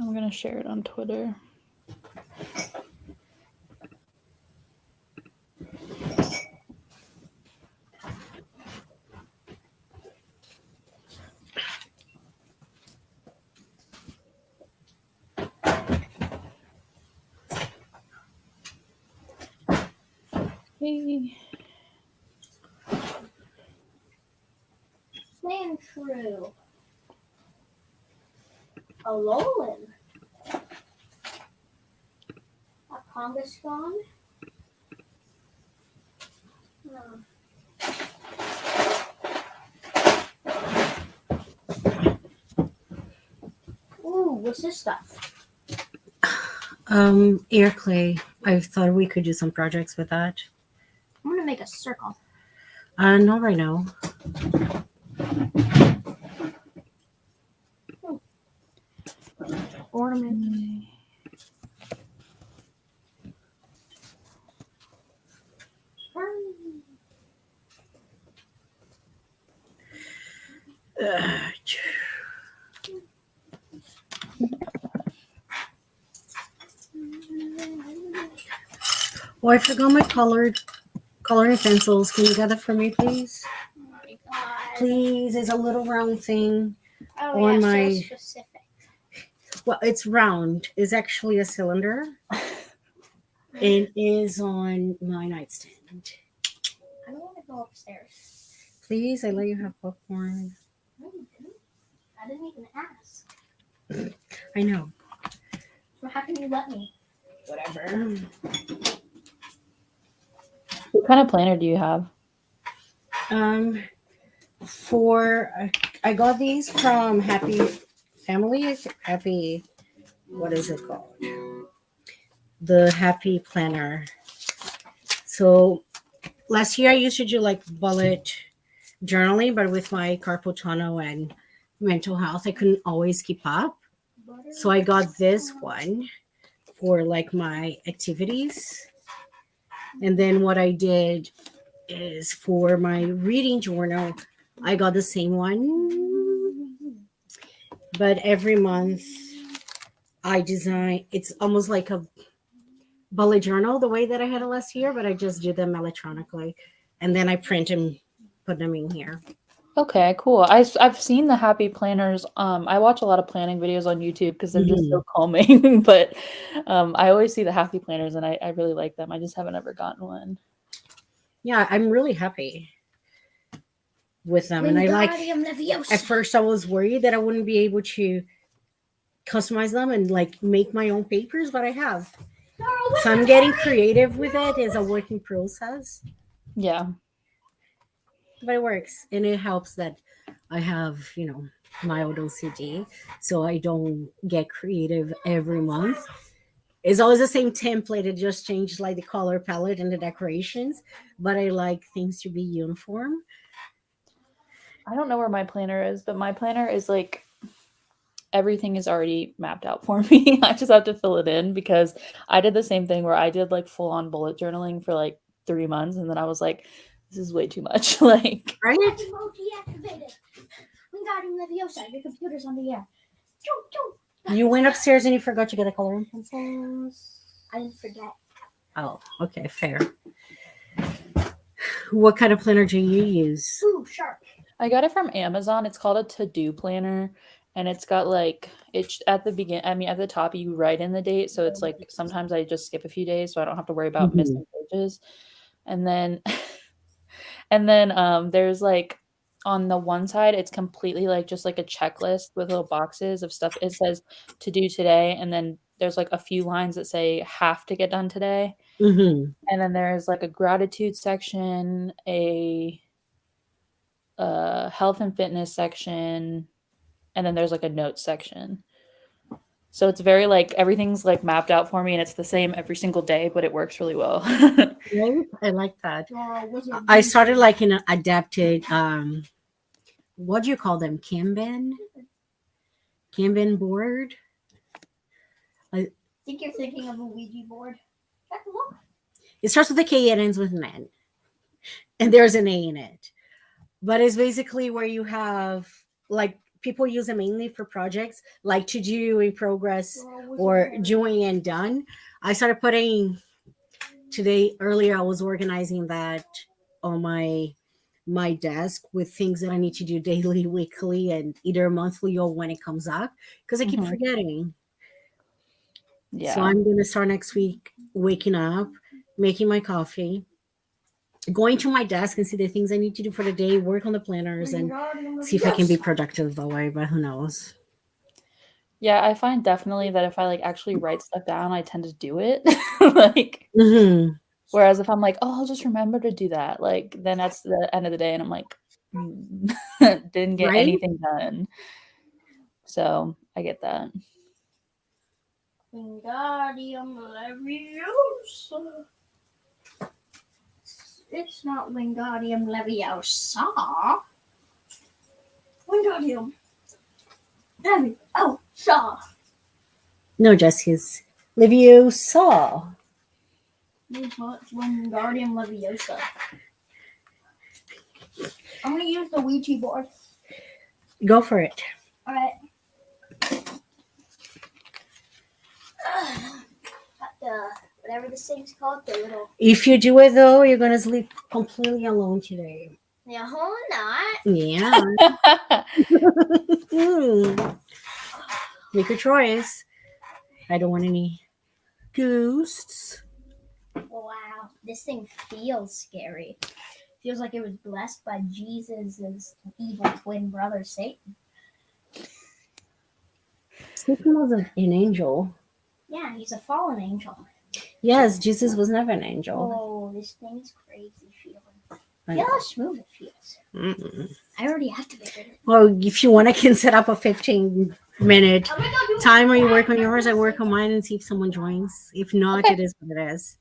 I'm gonna share it on Twitter. Hey. Staying true. A Alolan. A Kangaskhan. No. Ooh, what's this stuff? Air clay. I thought we could do some projects with that. I'm gonna make a circle. Not right now. Ornament. Oh, I forgot my coloring pencils. Can you get that for me, please? Oh my god. Please, it's a little round thing. Oh on yeah, my- so specific. Well, it's round. It's actually a cylinder. It is on my nightstand. I don't want to go upstairs. Please, I let you have popcorn. No, you didn't. I didn't even ask. I know. So how can you let me? Whatever. What kind of planner do you have? I got these from Happy Family. Happy, what is it called? The Happy Planner. So last year I used to do like bullet journaling, but with my carpal tunnel and mental health, I couldn't always keep up. So I got this one for like my activities. And then what I did is for my reading journal, I got the same one. But every month I design, it's almost like a bullet journal the way that I had it last year, but I just do them electronically. And then I print and put them in here. Okay, cool. I've seen the happy planners. I watch a lot of planning videos on YouTube because they're just so calming. But I always see the happy planners, and I really like them. I just haven't ever gotten one. Yeah, I'm really happy with them. And I like, at first I was worried that I wouldn't be able to customize them and like make my own papers, but I have. So I'm getting creative with it as a working process. Yeah. But it works, and it helps that I have, mild OCD, so I don't get creative every month. It's always the same template. It just changed like the color palette and the decorations, but I like things to be uniform. I don't know where my planner is, but my planner is like everything is already mapped out for me. I just have to fill it in because I did the same thing where I did like full on bullet journaling for like 3 months, and then I was like, this is way too much. Like, Right? Mode deactivated. Wingardium Leviosa, your computer's on the air. You went upstairs and you forgot to get a coloring pencils. I didn't forget. Oh, okay, fair. What kind of planner do you use? Ooh, sharp. I got it from Amazon. It's called a to-do planner, and it's got like it's at the beginning. I mean, at the top you write in the date, so it's like sometimes I just skip a few days, so I don't have to worry about missing pages. And then, there's like on the one side, it's completely like just like a checklist with little boxes of stuff. It says to do today, and then there's like a few lines that say have to get done today. Mm-hmm. And then there's like a gratitude section, a health and fitness section, and then there's like a notes section. So it's very like everything's like mapped out for me, and it's the same every single day, but it works really well. Right? I like that. I started like in an adapted, what do you call them? Kanban board. I think you're thinking of a Ouija board. Check a look. It starts with a K and ends with men, and there's an A in it. But it's basically where you have like people use it mainly for projects like to do in progress or doing and done. I started putting today earlier. I was organizing that on my desk with things that I need to do daily, weekly, and either monthly or when it comes up because I keep Mhm. forgetting. So Yeah. I'm gonna start next week waking up, making my coffee, going to my desk and see the things I need to do for the day, work on the planners, and see if I can be productive that way. But who knows? Yeah, I find definitely that if I, like, actually write stuff down, I tend to do it. Like, Hmm. whereas if I'm like, "Oh, I'll just remember to do that," like, then that's the end of the day, and I'm like, "Mm, didn't get Right? anything done." So, I get that. Wingardium Leviosa. It's not Wingardium Leviosa. Wingardium Leviosa. No, just his Livio saw. It's not Wingardium Leviosa. I'm gonna use the Ouija board. Go for it. Alright. Whatever this thing's called, the little. If you do it though, you're gonna sleep completely alone today. Yeah, hold not. Yeah. Make a choice. I don't want any ghosts. Wow, this thing feels scary. Feels like it was blessed by Jesus' evil twin brother Satan. Satan was an angel. Yeah, he's a fallen angel. Yes, Jesus was never an angel. Oh, this thing's crazy feeling. Feel how smooth it feels. Mm-mm. I already activated it. Well, if you want, I can set up a 15-minute timer. You work on yours, I work on mine, and see if someone joins. If not, Okay. it is what it is.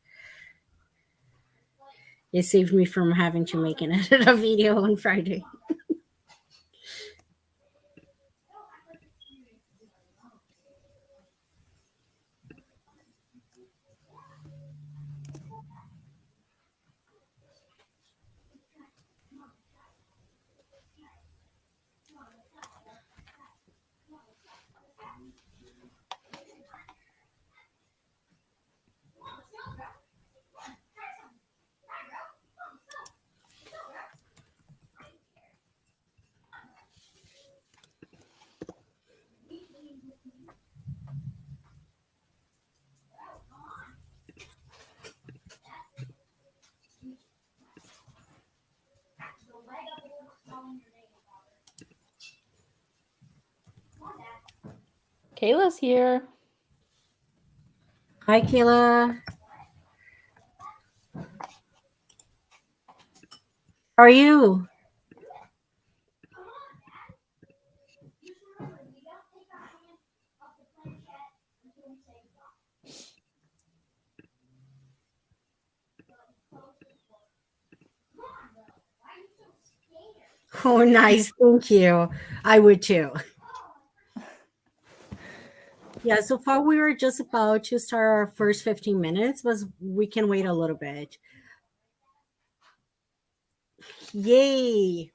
It saved me from having to make and edit a video on Friday. Kayla's here. Hi, Kayla. How are you? Oh, nice. Thank you. I would too. Yeah, so far we were just about to start our first 15 minutes, but we can wait a little bit. Yay.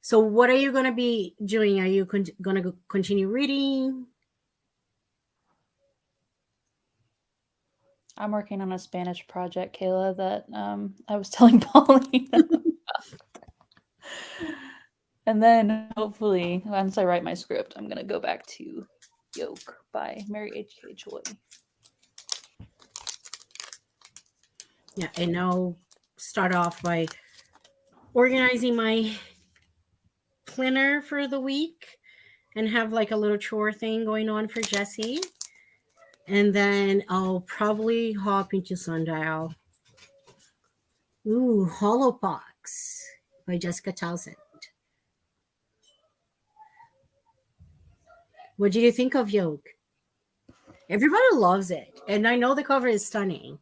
So what are you going to be doing? Are you going to continue reading? I'm working on a Spanish project, Kayla, that I was telling Pauline about. And then hopefully, once I write my script, I'm gonna go back to Yoke by Mary H.K. Choi. Yeah, and I'll start off by organizing my planner for the week and have like a little chore thing going on for Jesse. And then I'll probably hop into Sundial. Ooh, Hollowpox by Jessica Townsend. What did you think of Yoke? Everybody loves it. And I know the cover is stunning.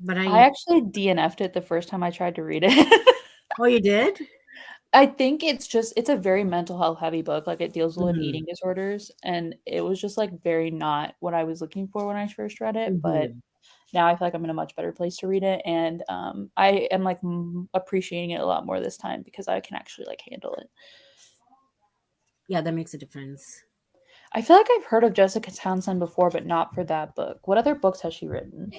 But I actually DNF'd it the first time I tried to read it. Oh, you did? I think it's a very mental health heavy book. Like it deals with Mhm. eating disorders, and it was just like very not what I was looking for when I first read it. But Mhm. now I feel like I'm in a much better place to read it, and I am like appreciating it a lot more this time because I can actually like handle it. Yeah, that makes a difference. I feel like I've heard of Jessica Townsend before, but not for that book. What other books has she written?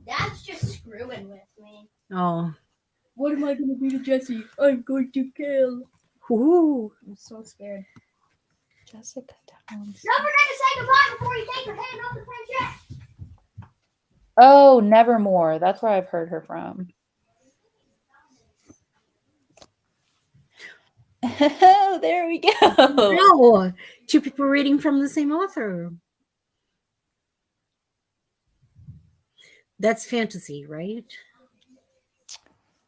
Dad's just screwing with me. Oh, What am I gonna do to Jesse? I'm going to kill. whoo! I'm so scared. Jessica Townsend. Don't forget to say goodbye before you take your hand off the planchette. Oh, Nevermore. That's where I've heard her from. Oh, there we go. No, two people reading from the same author. That's fantasy, right?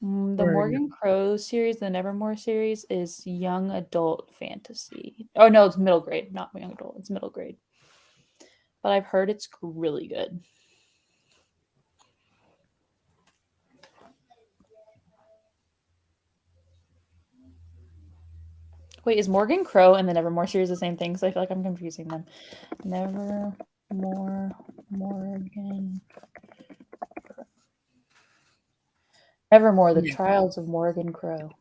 The Or Morgan Crow series, the Nevermore series, is young adult fantasy. Oh no, it's middle grade, not young adult. It's middle grade. But I've heard it's really good. Wait, is Morgan Crow and the Nevermore series the same thing? Because I feel like I'm confusing them. Nevermore, Morgan. Nevermore, the Trials of Morgan Crow.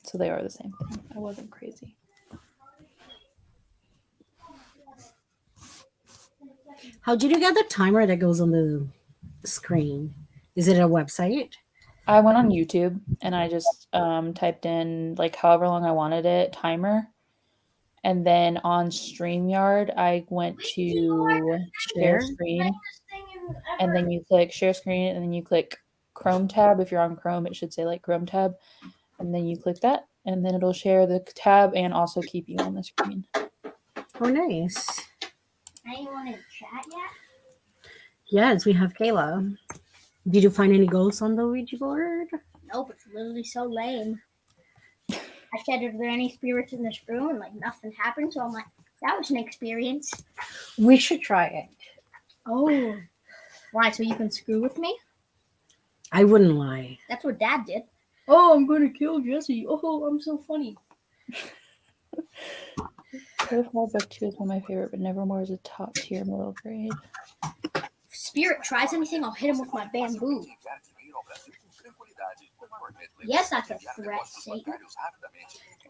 So they are the same thing. I wasn't crazy. how did you get the timer that goes on the screen? Is it a website? I went on YouTube and I just typed in like however long I wanted it, timer. And then on StreamYard, I went to share Share? screen. And then you click share screen and then you click Chrome tab. If you're on Chrome, it should say like Chrome tab. And then you click that and then it'll share the tab and also keep you on the screen. Oh, nice. Anyone in chat yet? Yes, we have Kayla. Did you find any ghosts on the Ouija board? Nope, it's literally so lame. I said, "Are there any spirits in this room?" And like nothing happened. So I'm like, that was an experience. We should try it. Oh, why? So you can screw with me? I wouldn't lie. That's what Dad did. Oh, I'm gonna kill Jesse. Oh, I'm so funny. Protocol Book 2 is one of my favorite, but Nevermore is a top tier middle grade. If Spirit tries anything, I'll hit him with my bamboo. Yes, that's a threat, Satan.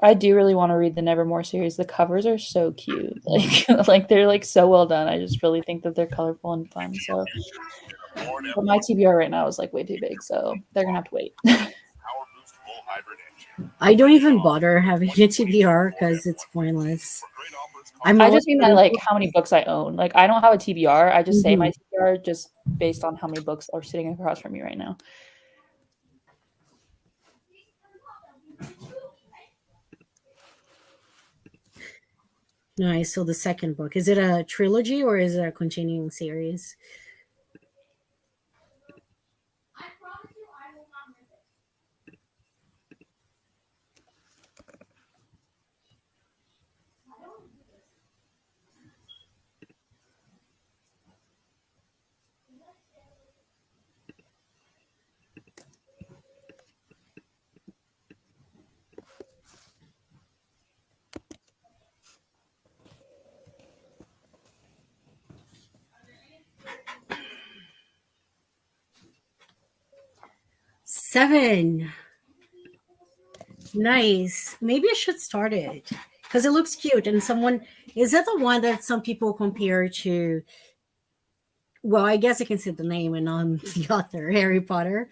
I do really want to read the Nevermore series. The covers are so cute. Like they're like so well done. I just really think that they're colorful and fun. So but my TBR right now is like way too big, so they're gonna have to wait. I don't even bother having a TBR because it's pointless. I just mean that like how many books I own. Like I don't have a TBR. I just say my TBR just based on how many books are sitting across from me right now. Nice. So the second book, is it a trilogy or is it a continuing series? Seven. Nice. Maybe I should start it because it looks cute. And someone, is that the one that some people compare to? Well, I guess I can say the name and on the author, Harry Potter.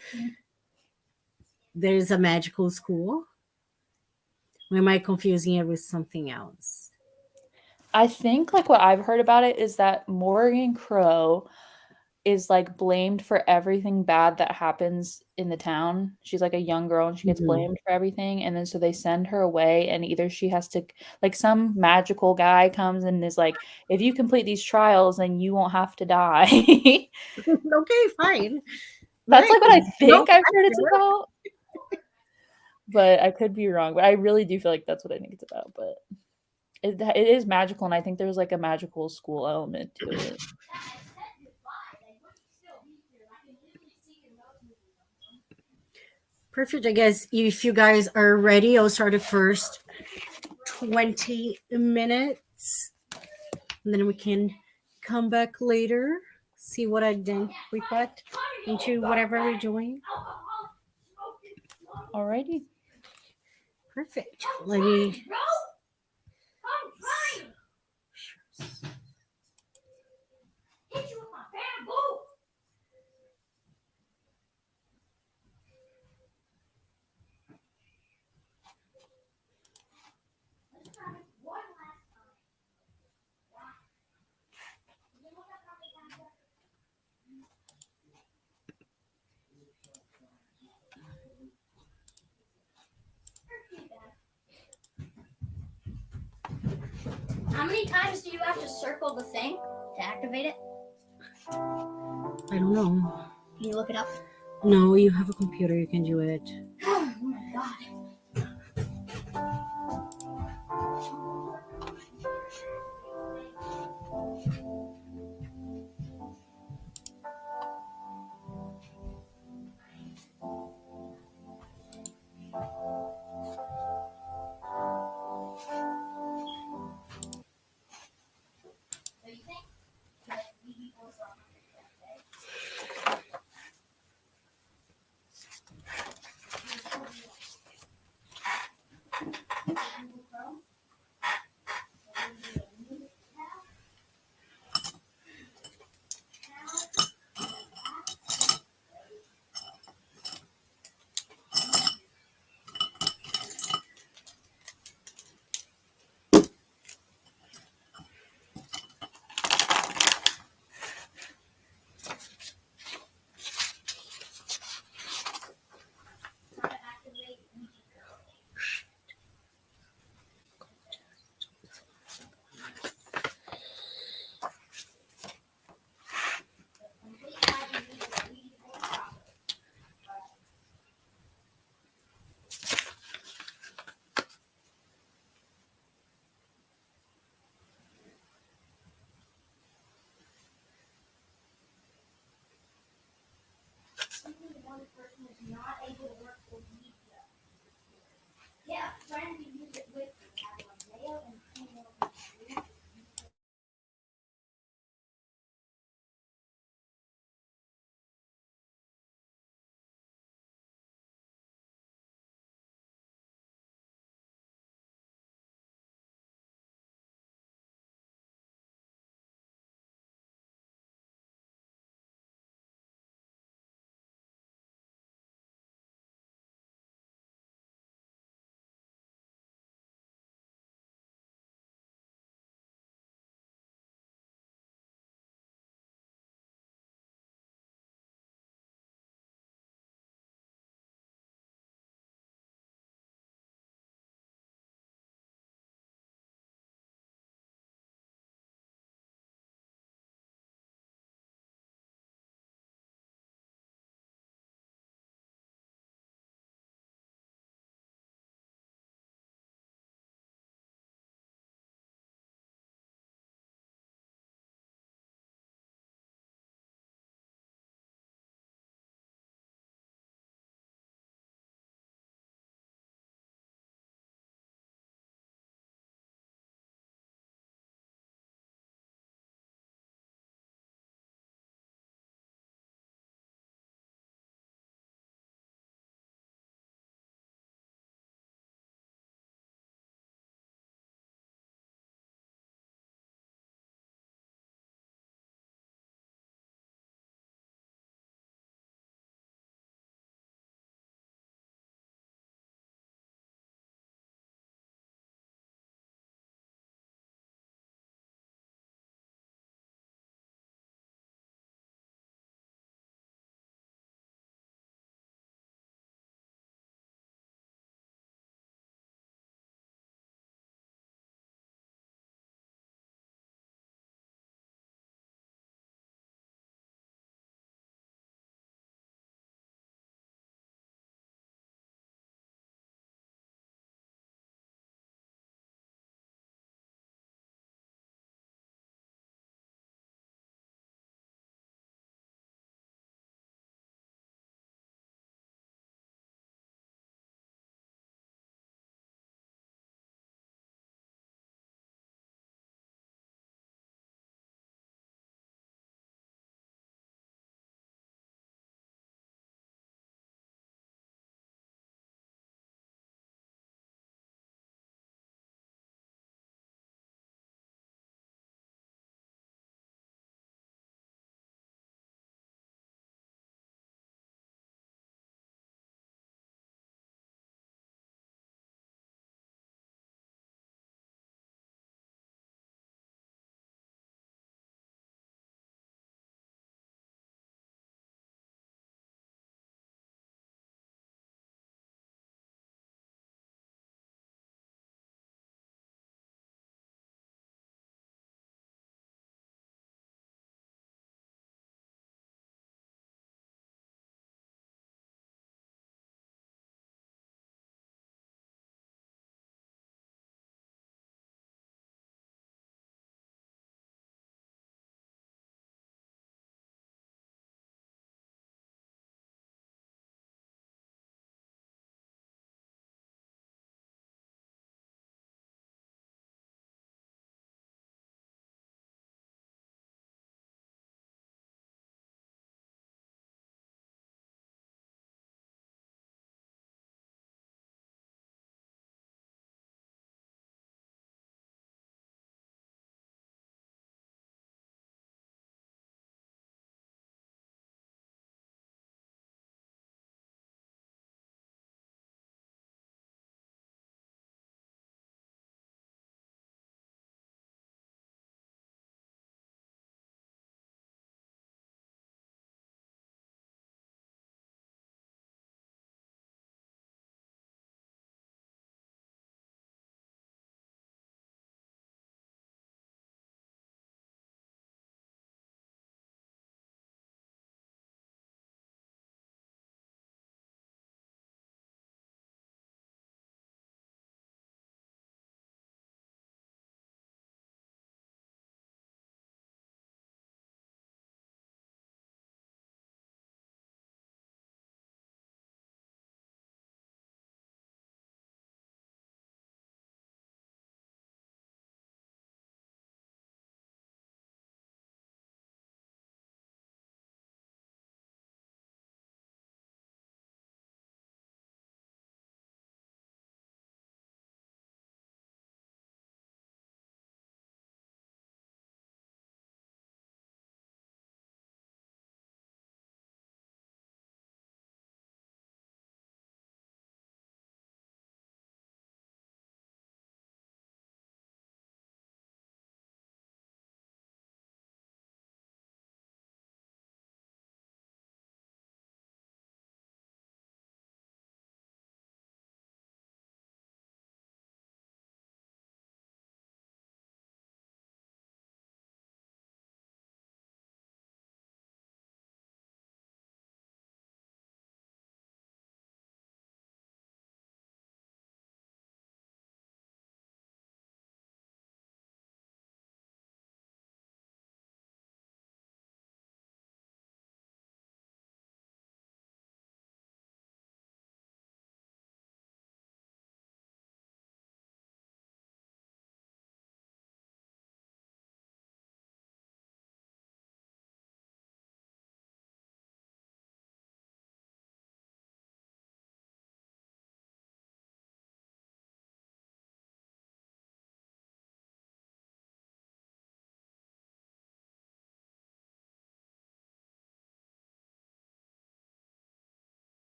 There's a magical school. Or am I confusing it with something else? I think like what I've heard about it is that Morgan Crow is like blamed for everything bad that happens in the town. She's like a young girl and she gets blamed for everything. And then so they send her away and either she has to like some magical guy comes and is like, if you complete these trials, then you won't have to die. Okay, fine. That's like what I think I've heard it's sure. about. But I could be wrong. But I really do feel like that's what I think it's about. But it is magical, and I think there's like a magical school element to it. Perfect. I guess if you guys are ready, I'll start the first 20 minutes. And then we can come back later, see what I did we put into whatever we're doing. Alrighty. Perfect. Let me. Hit you with my bamboo. Let's try it one last time. You look up how many times I- How many times do you have to circle the thing to activate it? I don't know. Can you look it up? No, you have a computer. You can do it. Oh my god. So you think that we people saw how to activate one person is not able to work with media. Yeah, trying to use it with male and female.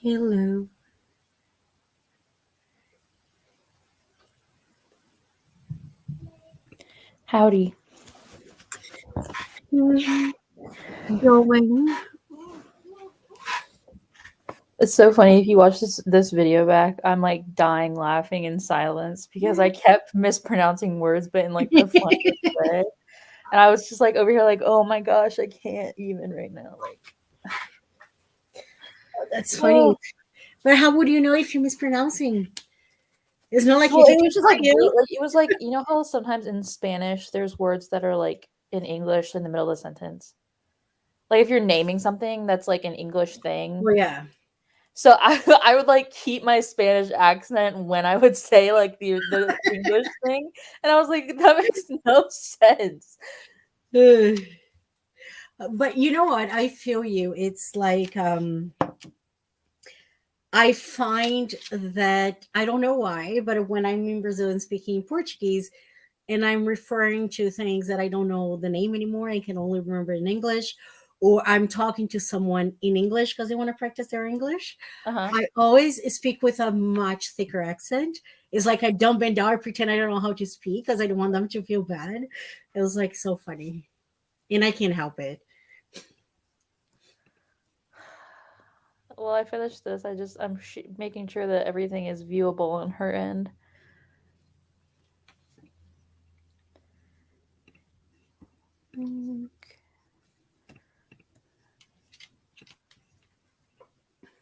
Hello. Howdy. Going. It's so funny if you watch this video back, I'm like dying laughing in silence because I kept mispronouncing words, but in like the funniest way. And I was just like over here, like, oh my gosh, I can't even right now. Like, That's funny. oh, But how would you know if you're mispronouncing? It's not like well, you it just was just taught like you. like it was like you know how sometimes in Spanish there's words that are like in English in the middle of the sentence. Like if you're naming something that's like an English thing. Oh yeah. So I would like keep my Spanish accent when I would say like the English thing, and I was like, that makes no sense. But you know what? I feel you. It's like I find that I don't know why, but when I'm in Brazil and speaking Portuguese and I'm referring to things that I don't know the name anymore, I can only remember in English, or I'm talking to someone in English because they want to practice their English, Uh-huh. I always speak with a much thicker accent. It's like I don't bend down, I pretend I don't know how to speak because I don't want them to feel bad. It was like so funny. And I can't help it. Well, I finished this. I'm making sure that everything is viewable on her end.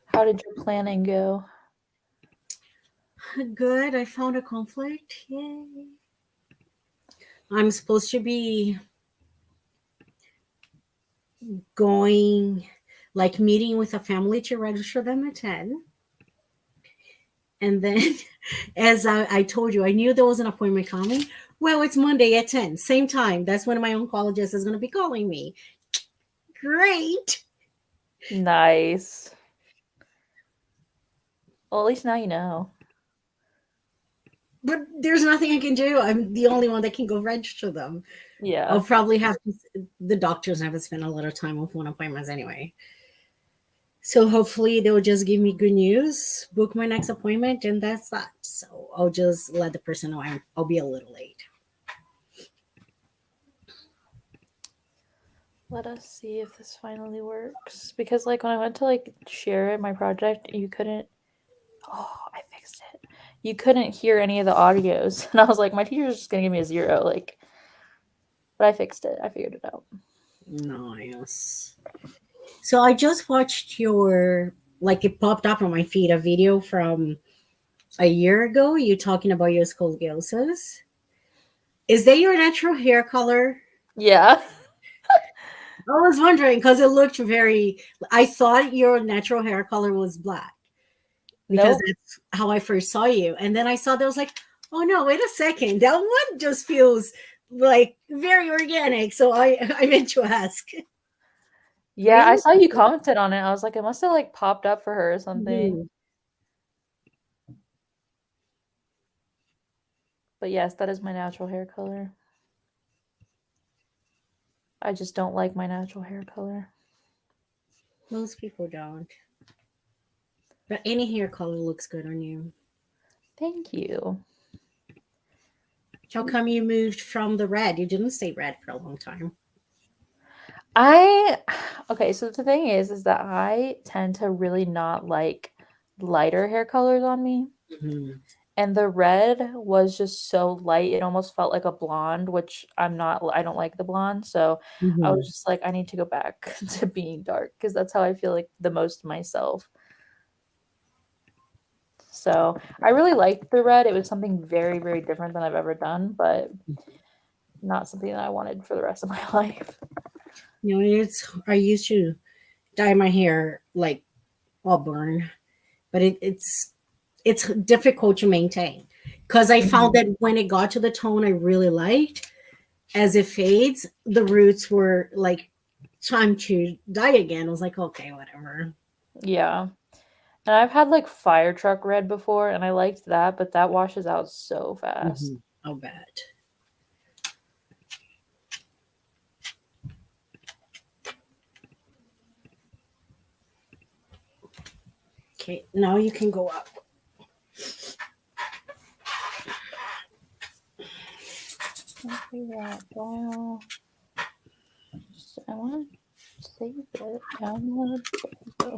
How did your planning go? Good. I found a conflict. Yay. I'm supposed to be going, like, meeting with a family to register them at 10. And then, as I told you, I knew there was an appointment coming. Well, it's Monday at 10, same time. That's when my oncologist is going to be calling me. Great. Nice. Well, at least now you know. But there's nothing I can do. I'm the only one that can go register them. I'll Yeah. probably have to, the doctors never spend a lot of time with one appointments anyway. So hopefully they'll just give me good news, book my next appointment, and that's that. So I'll just let the person know I'll be a little late. Let us see if this finally works. Because like when I went to like share my project, you couldn't. Oh, I fixed it. You couldn't hear any of the audios, and I was like, my teacher's just gonna give me a 0. Like, but I fixed it. I figured it out. Nice. So I just watched your, like, it popped up on my feed, a video from a year ago. You talking about your scoliosis. Is that your natural hair color? Yeah. I was wondering because it looked very. I thought your natural hair color was black because Nope. that's how I first saw you, and then I saw that I was like, oh no, wait a second, that one just feels like very organic. So I meant to ask. Yeah, I Really? saw you commented on it. I was like, it must have like popped up for her or something. Mhm. But yes, that is my natural hair color. I just don't like my natural hair color. Most people don't, but any hair color looks good on you. Thank you. How come you moved from the red? You didn't stay red for a long time. I okay, so the thing is that I tend to really not like lighter hair colors on me. Mhm. And the red was just so light, it almost felt like a blonde, which I don't like the blonde. So I was Mhm. just like, I need to go back to being dark because that's how I feel like the most myself. So I really liked the red. It was something very, very different than I've ever done, but not something that I wanted for the rest of my life. You know, I used to dye my hair like auburn, but it's difficult to maintain because I found Mhm. that when it got to the tone I really liked, as it fades, the roots were like time to dye again. I was like, okay, whatever. Yeah. And I've had like fire truck red before and I liked that, but that washes out so fast. I'll bet. Okay, now you can go up. Let's figure out file. I want to save it. Download. There we go.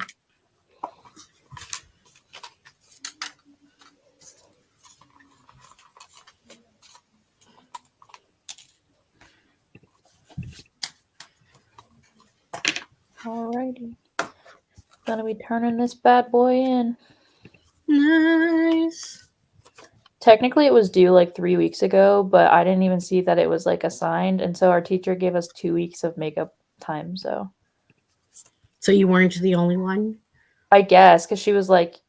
Alrighty. Gonna be turning this bad boy in. Nice. Technically, it was due like 3 weeks ago, but I didn't even see that it was like assigned. And so our teacher gave us 2 weeks of makeup time. So you weren't the only one? I guess because she was like,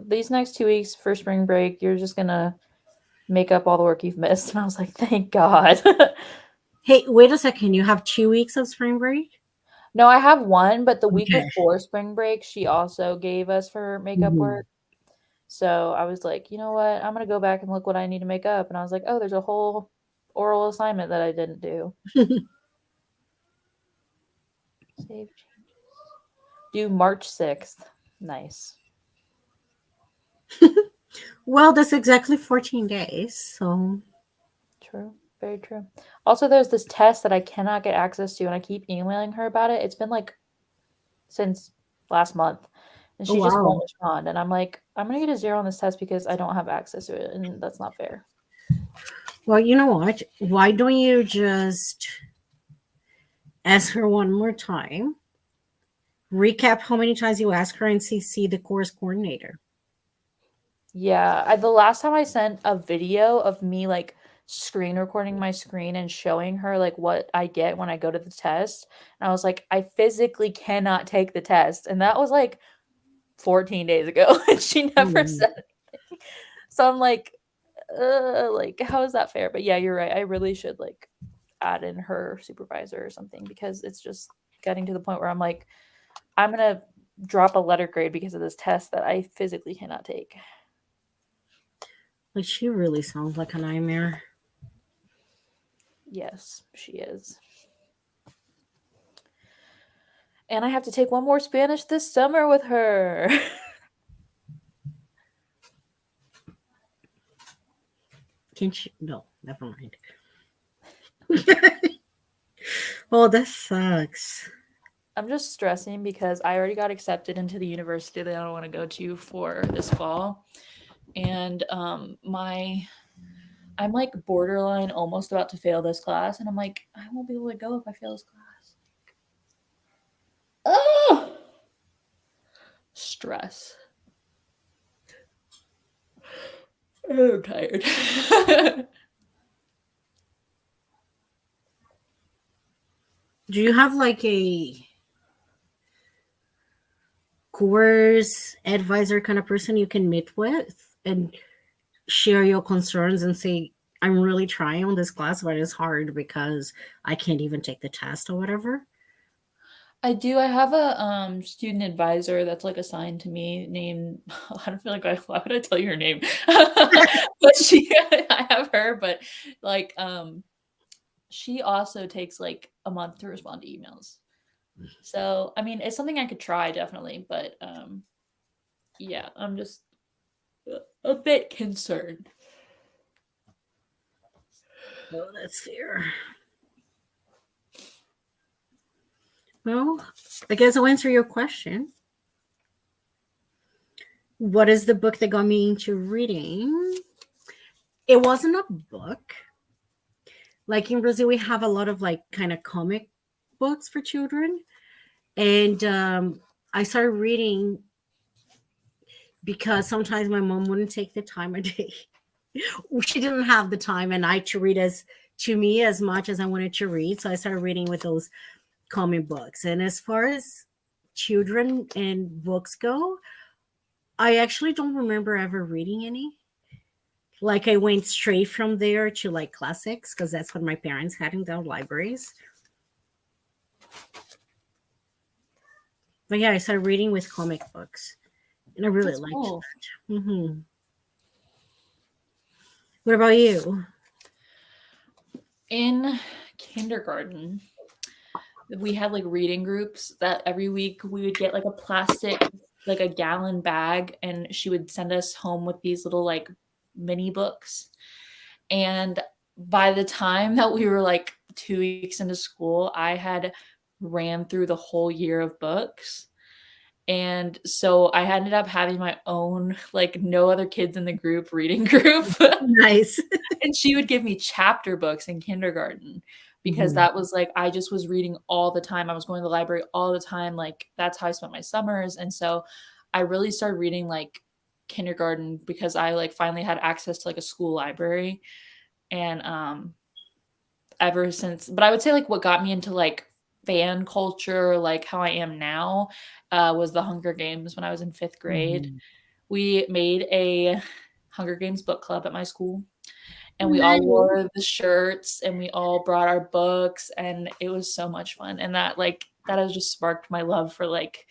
these next 2 weeks for spring break, you're just gonna make up all the work you've missed. And I was like, thank God. Hey, wait a second. You have 2 weeks of spring break? No, I have one, but the week Okay. before spring break, she also gave us for makeup work. So I was like, you know what? I'm gonna go back and look what I need to make up. And I was like, oh, there's a whole oral assignment that I didn't do. Save changes. Due March 6th. Nice. Well, that's exactly 14 days. So, True. Very true. Also, there's this test that I cannot get access to, and I keep emailing her about it. It's been like since last month, and oh, she just won't wow. respond. And I'm like, I'm gonna get a 0 on this test because I don't have access to it, and that's not fair. Well, you know what? Why don't you just ask her one more time? Recap how many times you ask her and CC the course coordinator. Yeah, the last time I sent a video of me like screen recording my screen and showing her like what I get when I go to the test, and I was like, I physically cannot take the test, and that was like 14 days ago, and she never Mm. said anything. So I'm like, how is that fair? But yeah, you're right. I really should like add in her supervisor or something because it's just getting to the point where I'm like, I'm gonna drop a letter grade because of this test that I physically cannot take. Like, she really sounds like a nightmare. Yes, she is. And I have to take one more Spanish this summer with her. Can she? No, never mind. Oh, that sucks. I'm just stressing because I already got accepted into the university that I want to go to for this fall. And I'm like borderline almost about to fail this class, and I'm like, I won't be able to go if I fail this class. Oh, stress. I'm tired. Do you have like a course advisor kind of person you can meet with and share your concerns and say, I'm really trying on this class, but it's hard because I can't even take the test or whatever? I do. I have a student advisor that's like assigned to me named I don't feel like why would I tell you her name? But I have her, but like she also takes like a month to respond to emails. So I mean it's something I could try definitely, but yeah, I'm just a bit concerned. Oh, that's fair. Well, I guess I'll answer your question. What is the book that got me into reading? It wasn't a book. Like in Brazil, we have a lot of like kind of comic books for children. And I started reading because sometimes my mom wouldn't take the time a day. She didn't have the time and I to read to me as much as I wanted to read. So I started reading with those comic books. And as far as children and books go, I actually don't remember ever reading any. Like I went straight from there to like classics because that's what my parents had in their libraries. But yeah, I started reading with comic books, and I really That's liked cool. that. Mm-hmm. What about you? In kindergarten, we had like reading groups that every week we would get like a plastic like a gallon bag, and she would send us home with these little like mini books. And by the time that we were like 2 weeks into school, I had ran through the whole year of books. And so I ended up having my own, like, no other kids in the group reading group. Nice. And she would give me chapter books in kindergarten because Mhm. that was like I just was reading all the time. I was going to the library all the time. Like that's how I spent my summers. And so I really started reading like kindergarten because I like finally had access to like a school library. And ever since, but I would say like what got me into like fan culture, like how I am now, was the Hunger Games when I was in 5th grade. Mhm. We made a Hunger Games book club at my school, and we all Nice. wore the shirts and we all brought our books, and it was so much fun. And that like that has just sparked my love for like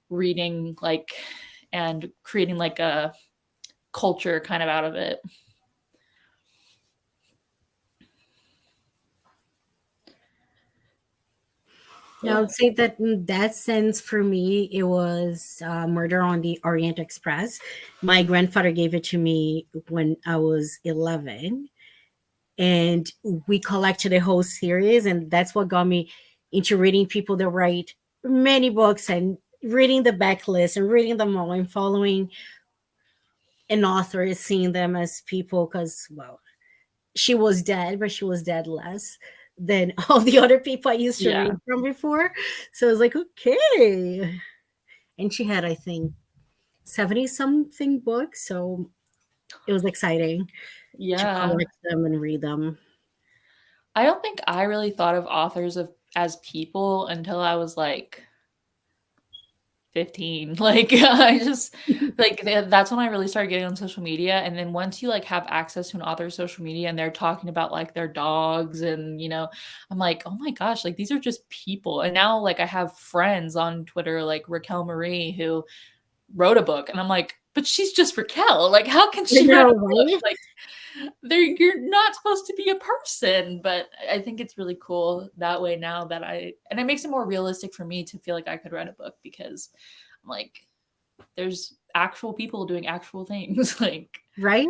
reading, like, and creating like a culture kind of out of it. Yeah, I would say that in that sense, for me, it was Murder on the Orient Express. My grandfather gave it to me when I was 11, and we collected a whole series, and that's what got me into reading people that write many books and reading the backlist and reading them all and following an author is seeing them as people because, well, she was dead, but she was dead less than all the other people I used to read Yeah. from before. So I was like, okay. And she had, I think, 70 something books. So it was exciting to Yeah. collect them and read them. I don't think I really thought of authors of as people until I was like 15. Like I just like that's when I really started getting on social media. And then once you like have access to an author's social media and they're talking about like their dogs, and I'm like, oh my gosh, like these are just people. And now like I have friends on Twitter like Raquel Marie who wrote a book, and I'm like, but she's just Raquel. Like how can I she write know, a book? right? Like you're not supposed to be a person. But I think it's really cool that way now that and it makes it more realistic for me to feel like I could write a book, because I'm like, there's actual people doing actual things. Like, Right?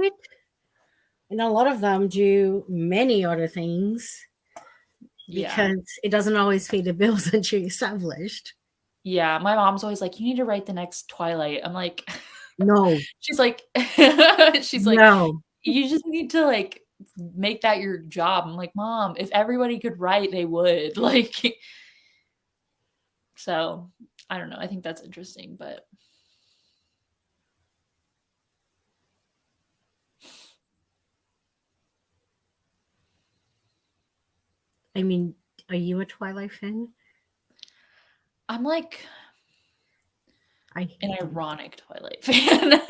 And a lot of them do many other things yeah. because it doesn't always pay the bills until you're established. Yeah, my mom's always like, you need to write the next Twilight. I'm like, No, she's like, she's like, no. you just need to like make that your job. I'm like, mom, if everybody could write, they would. Like, so I don't know. I think that's interesting, but I mean, are you a Twilight fan? I'm like I an hate them. ironic Twilight fan.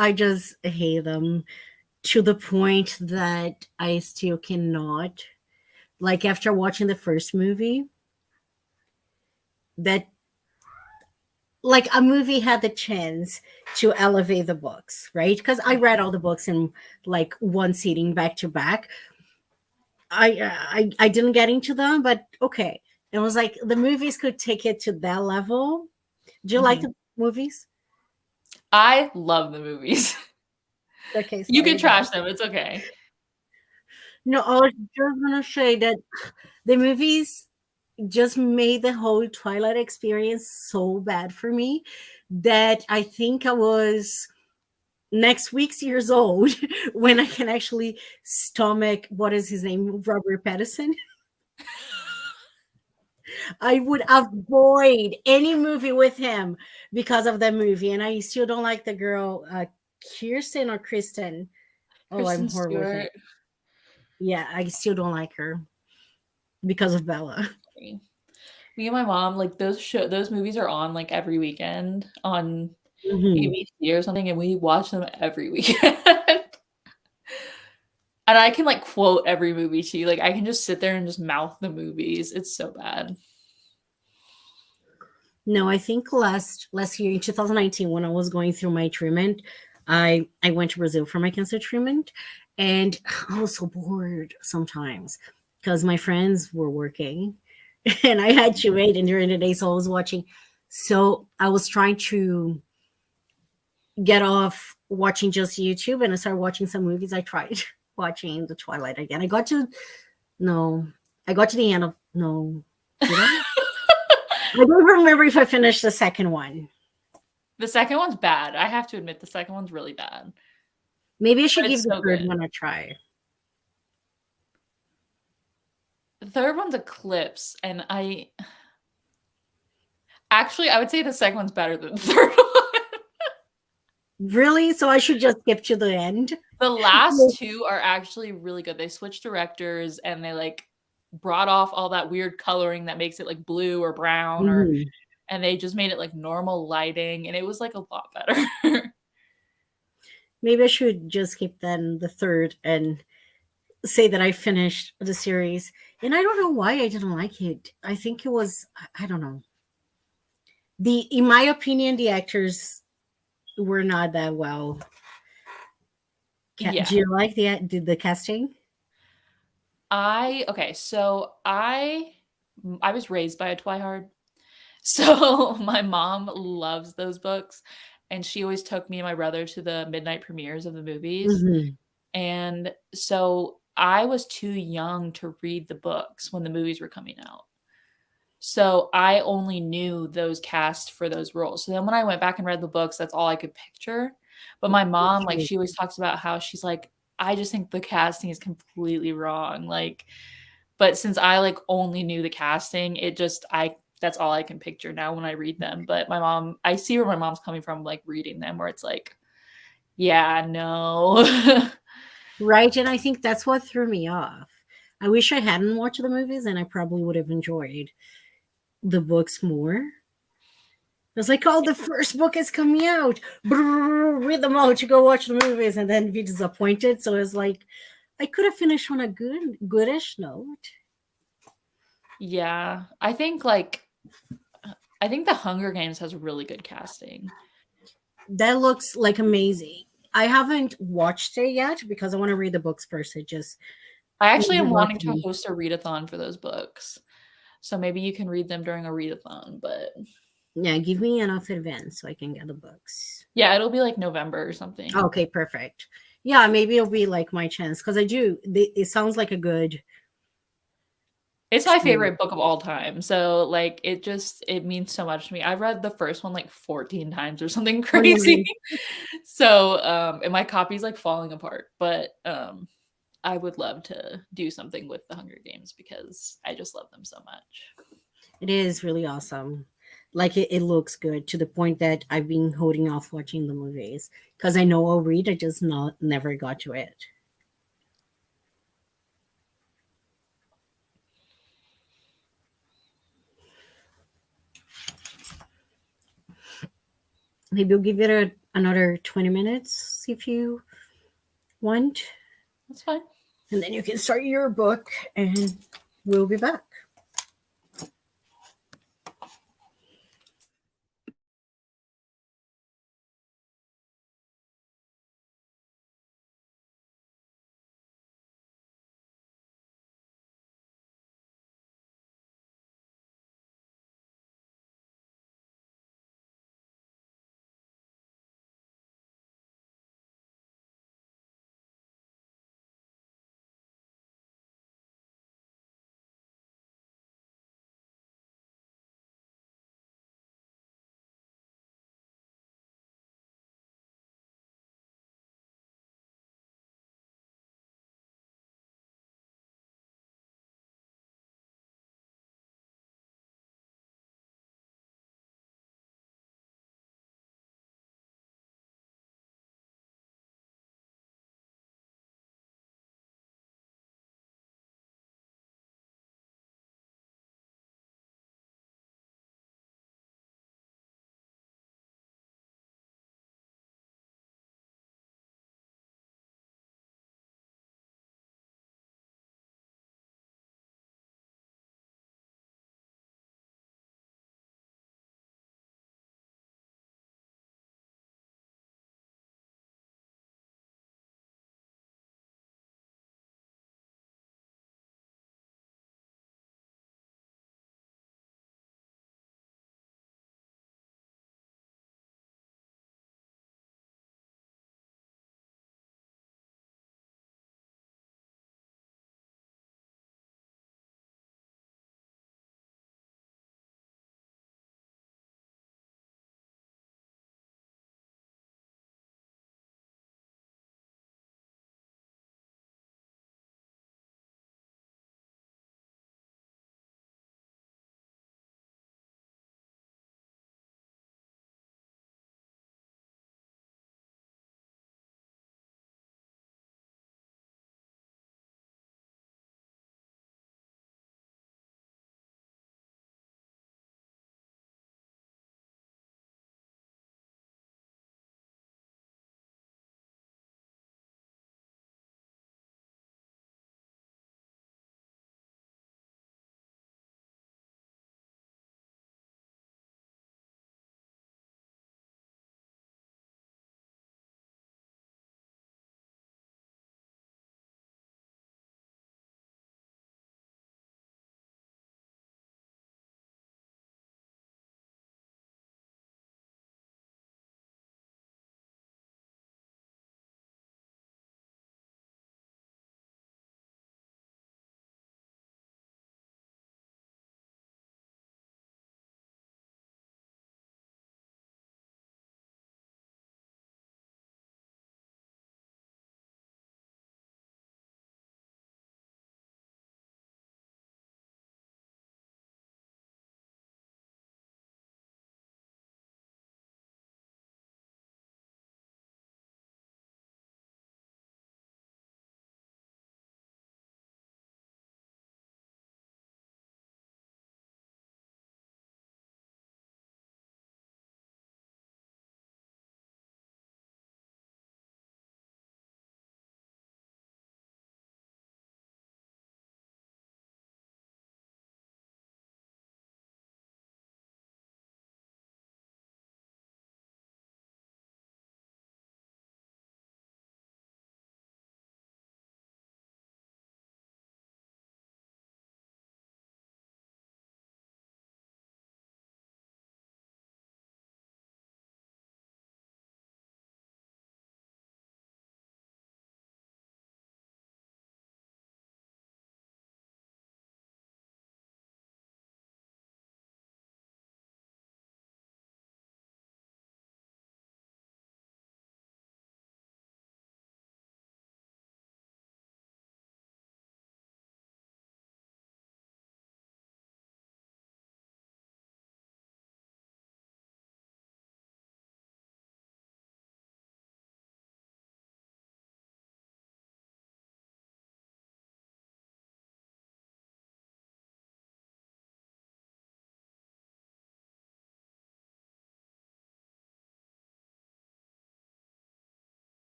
I just hate them to the point that I still cannot. Like after watching the first movie, that like a movie had the chance to elevate the books, right? Because I read all the books in like one sitting back to back. I didn't get into them, but okay. It was like the movies could take it to that level. Do you like Mhm. the movies? I love the movies. Okay, You sorry can about trash them. It's okay. No, I was just gonna say that the movies just made the whole Twilight experience so bad for me that I think I was next week's years old when I can actually stomach what is his name, Robert Pattinson. I would avoid any movie with him because of that movie, and I still don't like the girl, Kirsten or Kristen. Oh, I'm Kristen horrible with it. Stewart. Yeah, I still don't like her because of Bella. Me and my mom, like those movies are on like every weekend on Mhm. ABC or something, and we watch them every weekend. And I can like quote every movie too. Like I can just sit there and just mouth the movies. It's so bad. No, I think last year in 2019 when I was going through my treatment, I went to Brazil for my cancer treatment, and I was so bored sometimes because my friends were working, and I had to wait. And during the day, so I was watching. So I was trying to get off watching just YouTube and I started watching some movies. I tried watching The Twilight again. No, I got to the end of, no, did I? I don't remember if I finished the second one. The second one's bad. I have to admit, the second one's really bad, Maybe I but should give it's the so third good. one a try. The third one's Eclipse, and I would say the second one's better than the third one. Really? So I should just skip to the end? The last two are actually really good. They switched directors and they like brought off all that weird coloring that makes it like blue or brown or Mhm. and they just made it like normal lighting and it was like a lot better. Maybe I should just skip then the third and say that I finished the series. And I don't know why I didn't like it. I think it was, I don't know. In my opinion, the actors were not that well. Yeah. Do you like the casting? Okay, so I was raised by a Twihard. So my mom loves those books and she always took me and my brother to the midnight premieres of the movies. Hmm. And so I was too young to read the books when the movies were coming out. So I only knew those cast for those roles. So then when I went back and read the books, that's all I could picture. But my mom, like, she always talks about how she's like, I just think the casting is completely wrong. Like, but since I like only knew the casting, it just I that's all I can picture now when I read them. But my mom, I see where my mom's coming from, like reading them, where it's like, yeah, no. Right. And I think that's what threw me off. I wish I hadn't watched the movies and I probably would have enjoyed the books more. It's like, oh, the first book is coming out. Brrr, read them all to go watch the movies and then be disappointed. So it's like, I could have finished on a goodish note. Yeah, I think The Hunger Games has really good casting. That looks like amazing. I haven't watched it yet because I want to read the books first. I just I actually never am got wanting to to them. host a readathon for those books. So maybe you can read them during a readathon, but Yeah, give me enough advance so I can get the books. yeah, it'll be like November or something. Okay, perfect. Yeah, maybe it'll be like my chance because I do. It sounds like a good It's my series. favorite book of all time. So like it means so much to me. I've read the first one like 14 times or something Oh, crazy. nice. So and my copy's like falling apart, but I would love to do something with the Hunger Games because I just love them so much. It is really awesome. Like it looks good to the point that I've been holding off watching the movies because I know I'll read. I just not never got to it. Maybe we'll give it another 20 minutes if you want, That's fine. and then you can start your book, and we'll be back.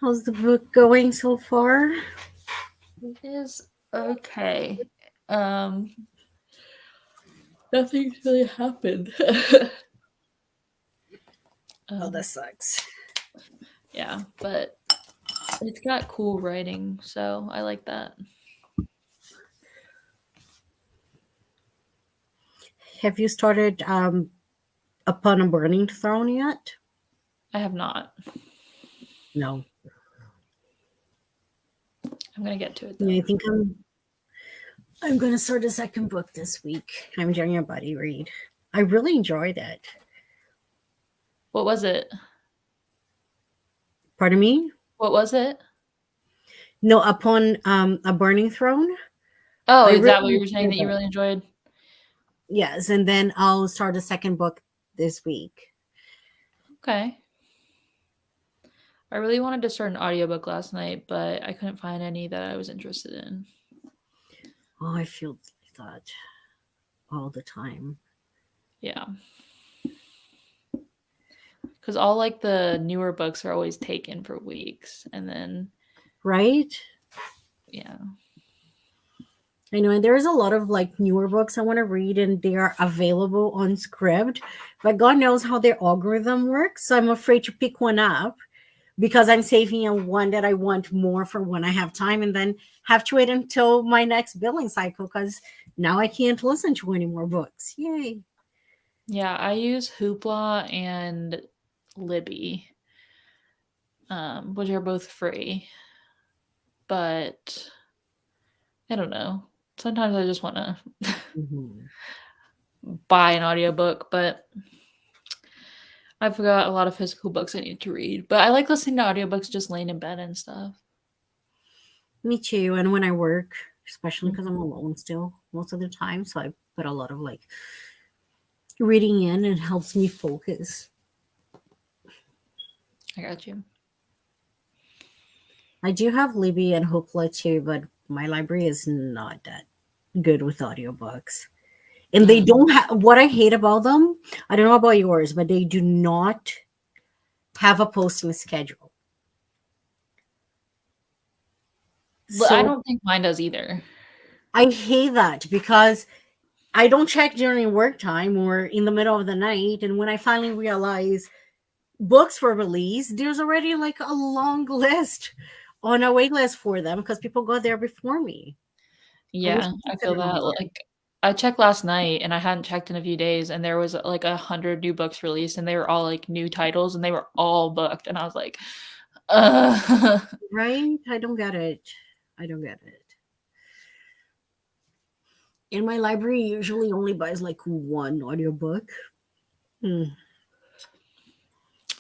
How's the book going so far? It is okay. Um, Nothing's really happened. Oh, that um, sucks. yeah, but it's got cool writing, so I like that. Have you started Upon a Burning Throne yet? I have not. No. I'm gonna get to it Yeah, though. I think I'm gonna start a second book this week. I'm doing a buddy read. I really enjoyed it. What was it? Pardon me? What was it? No, Upon a Burning Throne. Oh, I is that what really you were saying that enjoyed you it. really enjoyed? Yes, and then I'll start a second book this week. Okay. I really wanted to start an audiobook last night, but I couldn't find any that I was interested in. Oh, I feel that all the time. Yeah. Because all like the newer books are always taken for weeks. And then, Right? yeah. I know, and there's a lot of like newer books I want to read, and they are available on Scribd, but God knows how their algorithm works. So I'm afraid to pick one up because I'm saving a one that I want more for when I have time, and then have to wait until my next billing cycle because now I can't listen to any more books. Yay! Yeah, I use Hoopla and Libby, which are both free. But I don't know. Sometimes I just want to Mhm. buy an audiobook, but I've got a lot of physical books I need to read. But I like listening to audiobooks just laying in bed and stuff. Me too. And when I work, especially because I'm Mhm. alone still most of the time, so I put a lot of like reading in and helps me focus. I got you. I do have Libby and Hoopla too, but my library is not that good with audiobooks. And they Mm. don't have what I hate about them. I don't know about yours, but they do not have a posting schedule. I So don't think mine does either. I hate that because I don't check during work time or in the middle of the night. And when I finally realize books were released, there's already like a long list on a wait list for them because people got there before me. I wish Yeah, I I could fit feel it on that. there. Like, I checked last night and I hadn't checked in a few days, and there was like 100 new books released, and they were all like new titles, and they were all booked. And I was like, Right? I don't get it. I don't get it. And my library usually only buys like one audiobook. Hmm.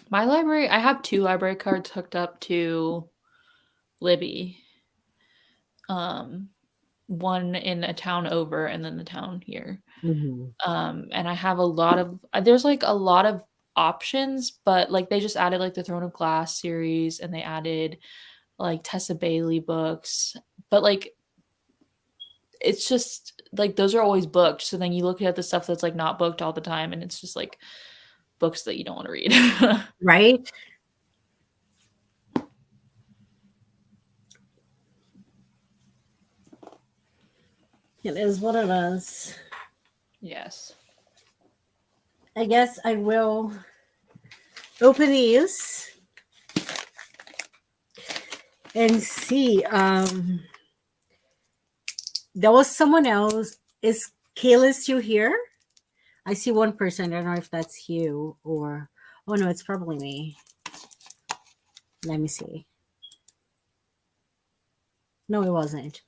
My library, I have two library cards hooked up to Libby. Um, One in a town over, and then the town here. Mhm. And I have a lot of there's like a lot of options, but like they just added like the Throne of Glass series, and they added like Tessa Bailey books. But like it's just like those are always booked. So then you look at the stuff that's like not booked all the time, and it's just like books that you don't want to read. Right? It is what it is. Yes. I guess I will open these and see. There was someone else. Is Kayla still here? I see one person. I don't know if that's you or. Oh no, it's probably me. Let me see. No, it wasn't.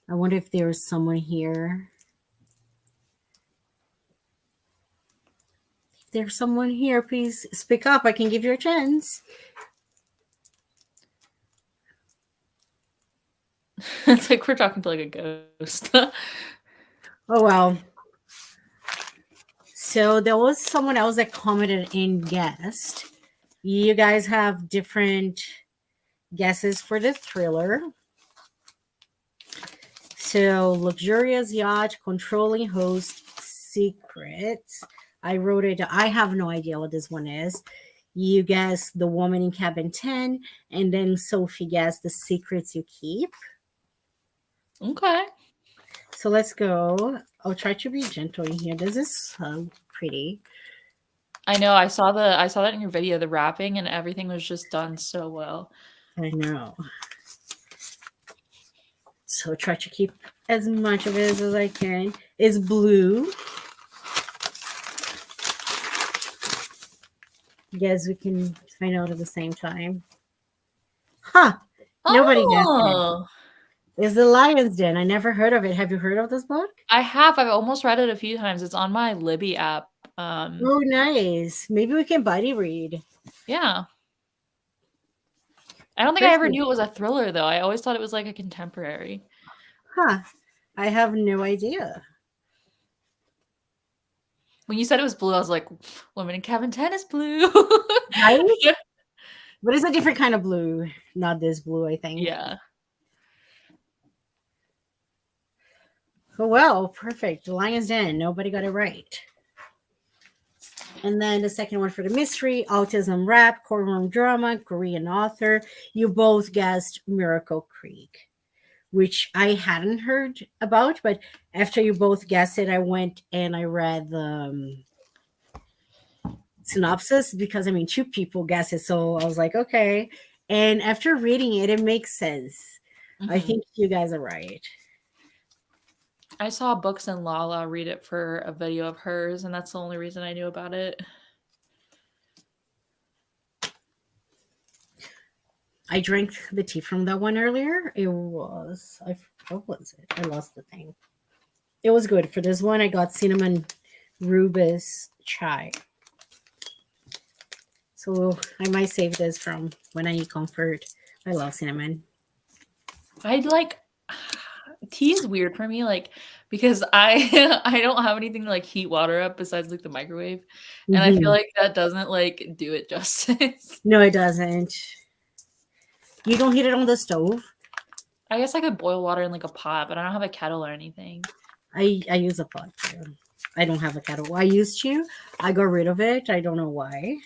I wonder if there's someone here. If there's someone here, please speak up. I can give you a chance. It's like we're talking to like a ghost. Oh well. So there was someone else that commented in guest. You guys have different guesses for the thriller. So luxurious yacht, controlling host, secrets. I wrote it. I have no idea what this one is. You guess The Woman in Cabin 10, and then Sophie guessed The Secrets You Keep. Okay. So let's go. I'll try to be gentle in here. This is so pretty. I know. I saw that in your video, the wrapping and everything was just done so well. I know. So try to keep as much of it as I can. It's blue. Yes, we can find out at the same time. Huh. Nobody guessed it. Oh, It's The Lion's Den. I never heard of it. Have you heard of this book? I have. I've almost read it a few times. It's on my Libby app. Oh, nice. Maybe we can buddy read. Yeah. I don't think I ever knew it was a thriller though. I always thought it was like a contemporary. Huh. I have no idea. When you said it was blue, I was like, Women in Cabin 10 is blue. Right? But it's a different kind of blue. Not this blue, I think. Yeah. Oh, well, perfect. The Lion's Den. Nobody got it right. And then the second one for the mystery, autism rap, courtroom drama, Korean author. You both guessed Miracle Creek, which I hadn't heard about. But after you both guessed it, I went and I read the synopsis because, I mean, two people guessed it. So I was like, okay. And after reading it, it makes sense. Mm-hmm. I think you guys are right. I saw Books and Lala read it for a video of hers, and that's the only reason I knew about it. I drank the tea from that one earlier. It was, what was it? I lost the thing. It was good. For this one, I got cinnamon rubus chai. So I might save this from when I need comfort. I love cinnamon. I like tea is weird for me, like because I I don't have anything to like heat water up besides like the microwave, and I feel like that doesn't like do it justice. No, it doesn't. You don't heat it on the stove? I guess I could boil water in like a pot, but I don't have a kettle or anything. I use a pot too. I don't have a kettle. I used to. I got rid of it. I don't know why.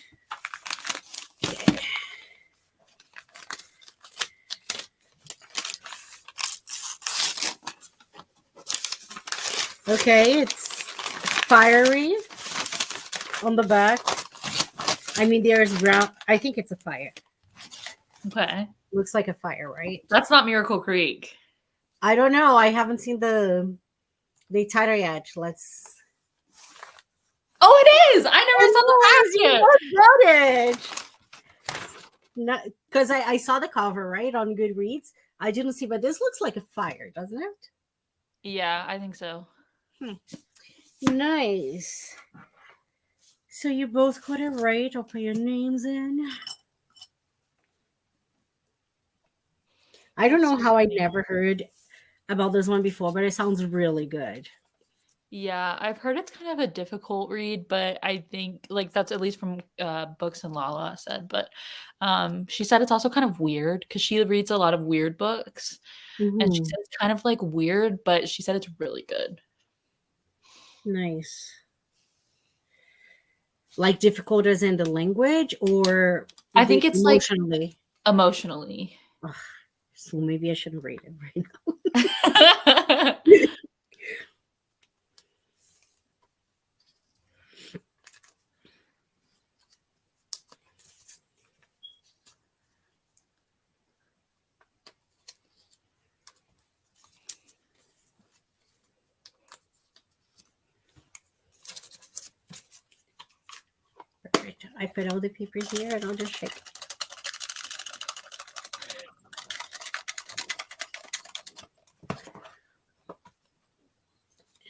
Okay, it's fiery on the back. I mean, there's brown. I think it's a fire. Okay. Looks like a fire, right? That's not Miracle Creek. I don't know. I haven't seen the title yet. Let's. Oh, it is! I never saw the back yet! Not because I saw the cover, right, on Goodreads. I didn't see, but this looks like a fire, doesn't it? Yeah, I think so. Nice. So you both got it right. I'll put your names in. I don't know how I never heard about this one before, but it sounds really good. Yeah, I've heard it's kind of a difficult read, but I think like that's at least from Books and Lala said. But she said it's also kind of weird because she reads a lot of weird books, and she said it's kind of like weird, but she said it's really good. Nice. Like difficult as in the language, or I think it's emotionally? Like emotionally. Ugh, so maybe I shouldn't read it right now. Perfect. I put all the paper here and I'll just shake it.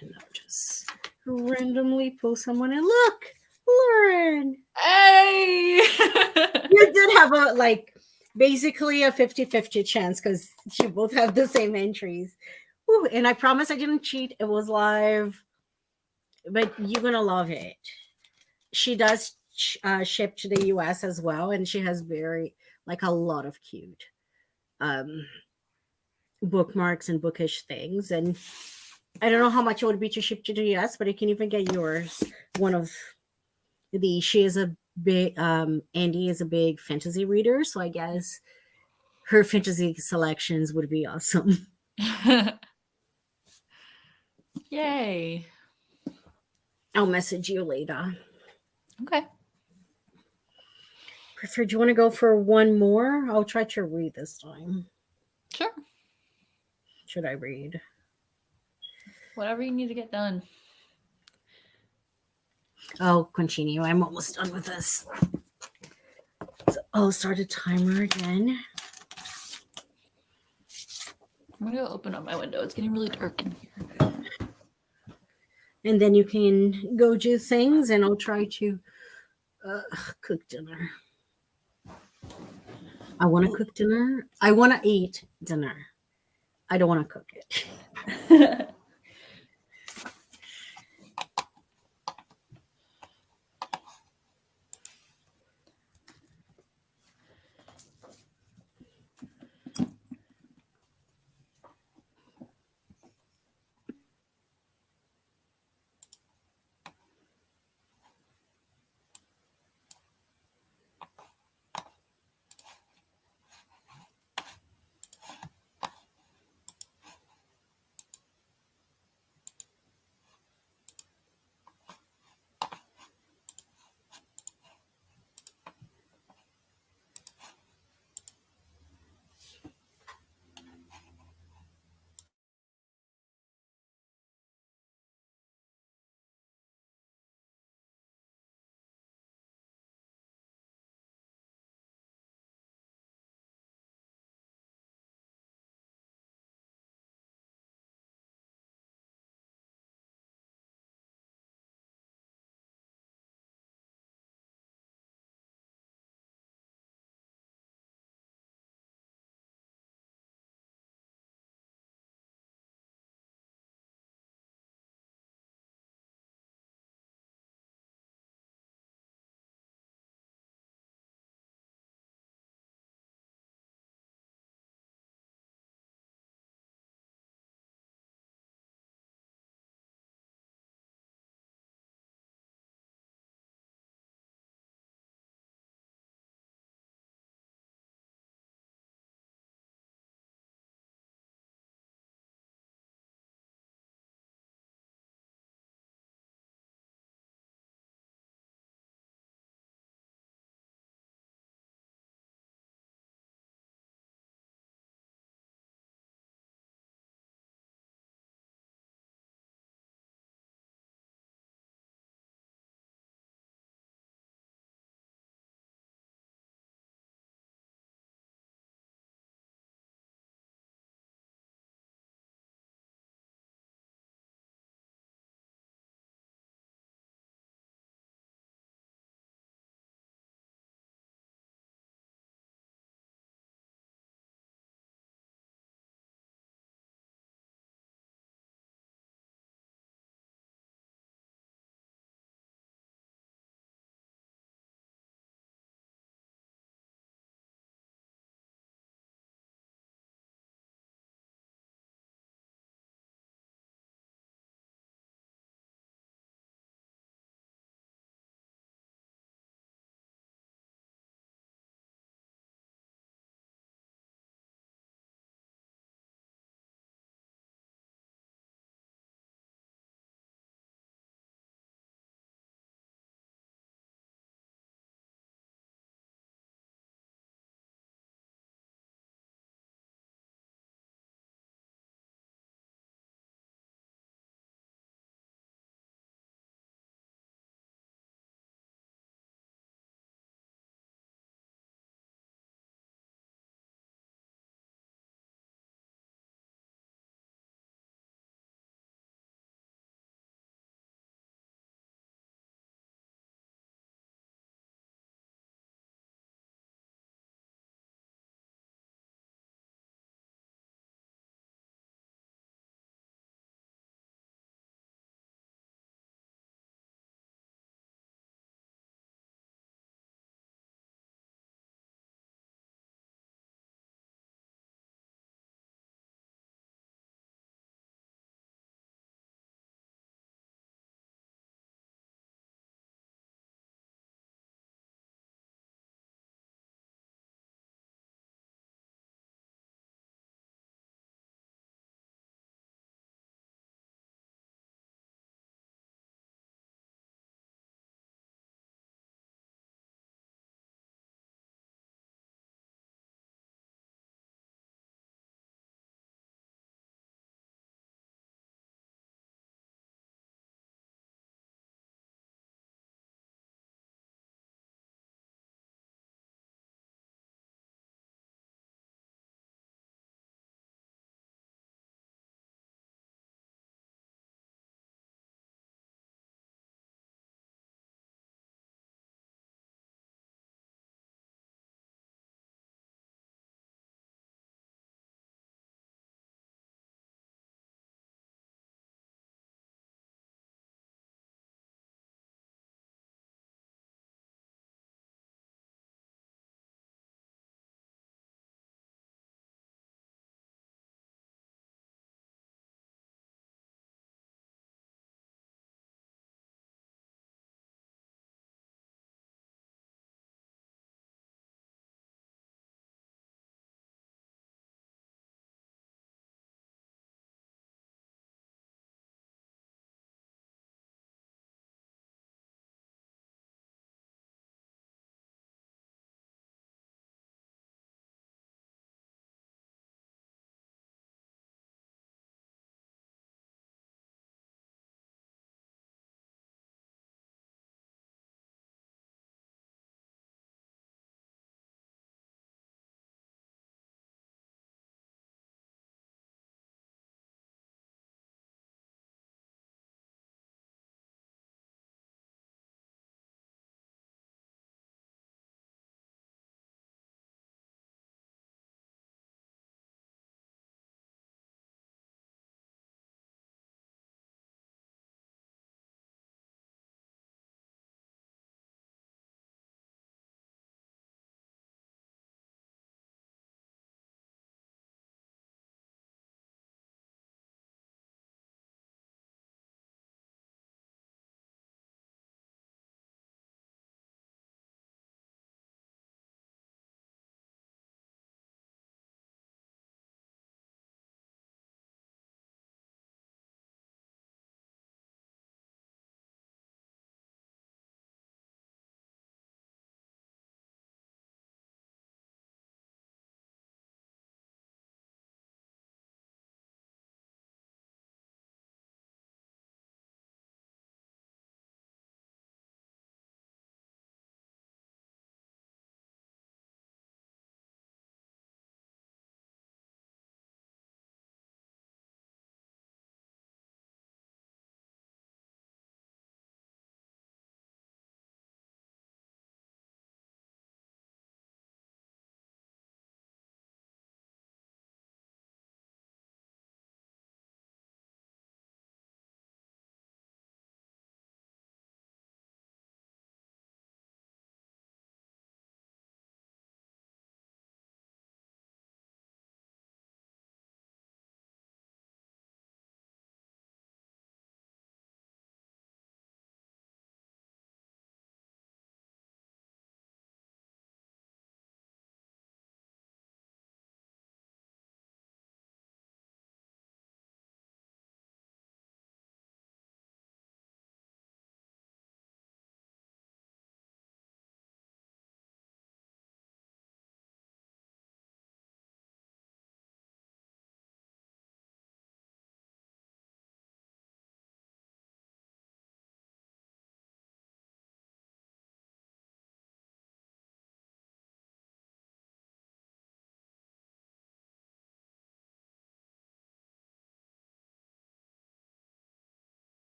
And I'll just randomly pull someone and look, Lauren. Hey! You did have a basically a 50-50 chance because you both have the same entries. Ooh, and I promise I didn't cheat. It was live. But you're going to love it. She does ship to the US as well. And she has a lot of cute bookmarks and bookish things. And I don't know how much it would be to ship to the US, but you can even get yours. One of these. She is a big Andy is a big fantasy reader, so I guess her fantasy selections would be awesome. Yay. I'll message you later. Okay. Prefer, do you want to go for one more? I'll try to read this time. Sure. Should I read? Whatever you need to get done. I'll continue. I'm almost done with this. So I'll start a timer again. I'm gonna go open up my window. It's getting really dark in here. And then you can go do things, and I'll try to cook dinner. I want to cook dinner. I want to eat dinner. I don't want to cook it.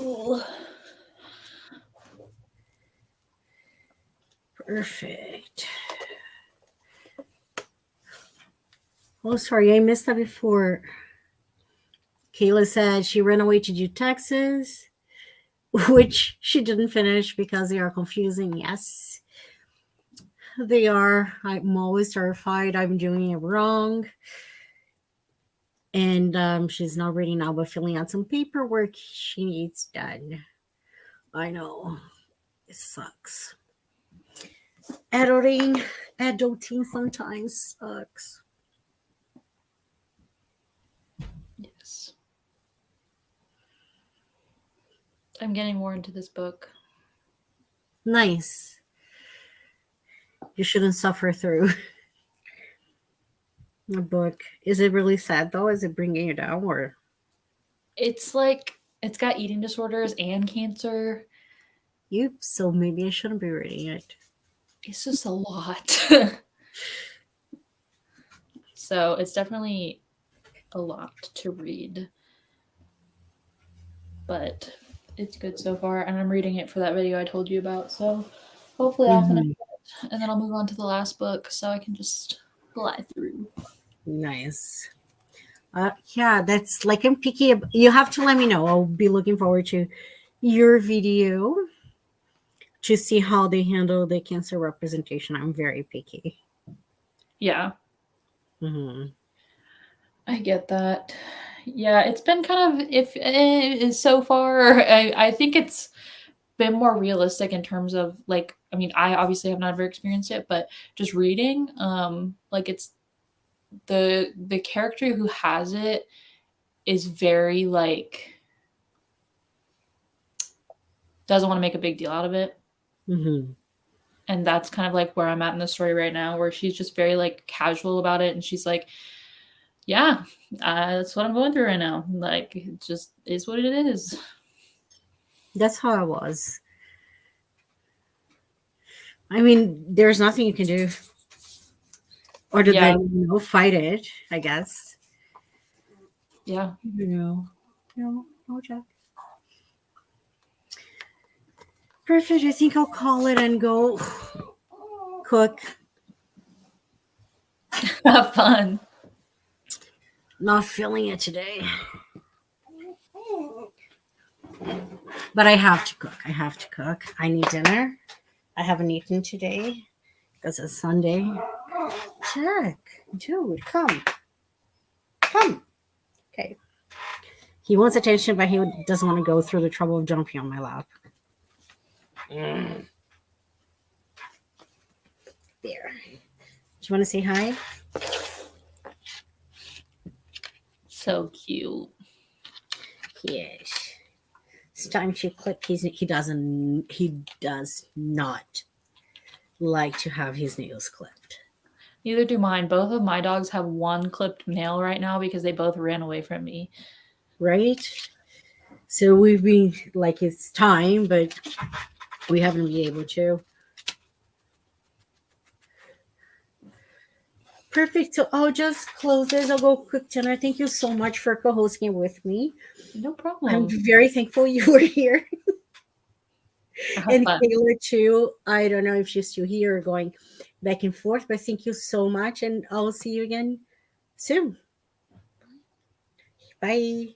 Ooh. Perfect. Oh, sorry, I missed that before. Kayla said she ran away to do Texas, which she didn't finish because they are confusing. Yes, they are. I'm always terrified I'm doing it wrong. And she's not reading now, but filling out some paperwork she needs done. I know. It sucks. Adulting sometimes sucks. Yes. I'm getting more into this book. Nice. You shouldn't suffer through a book. Is it really sad though? Is it bringing you down or? It's like it's got eating disorders and cancer. So maybe I shouldn't be reading it. It's just a lot. So it's definitely a lot to read. But it's good so far, and I'm reading it for that video I told you about. So hopefully I'll finish it, and then I'll move on to the last book so I can just fly through. Nice. Yeah, that's like I'm picky. You have to let me know. I'll be looking forward to your video to see how they handle the cancer representation. I'm very picky. Yeah, Mm-hmm. I get that. Yeah, it's been kind of so far. I think it's been more realistic in terms of like. I mean, I obviously have never experienced it, but just reading, like it's the character who has it is very like doesn't want to make a big deal out of it. Mm-hmm. And that's kind of like where I'm at in the story right now, where she's just very like casual about it, and she's like, yeah, that's what I'm going through right now. Like, it just is what it is. That's how I was. I mean, there's nothing you can do other Yeah, than fight it, I guess. yeah. No, Jack. Perfect. I think I'll call it and go cook. Have fun. Not feeling it today. But I have to cook. I need dinner. I haven't eaten today because it's Sunday. Jack, dude, come. Come. Okay. He wants attention, but he doesn't want to go through the trouble of jumping on my lap. There. Do you want to say hi? So cute. Yes. It's time to clip. He does not like to have his nails clipped. Neither do mine. Both of my dogs have one clipped nail right now because they both ran away from me. Right? So we've been like, it's time, but we haven't been able to. Perfect. So I'll just close this. I'll go cook dinner. Thank you so much for co-hosting with me. No I'm problem. very thankful you were here. Have And fun. Kayla too. I don't know if she's still here or going back and forth, but thank you so much. And I'll see you again soon. Bye.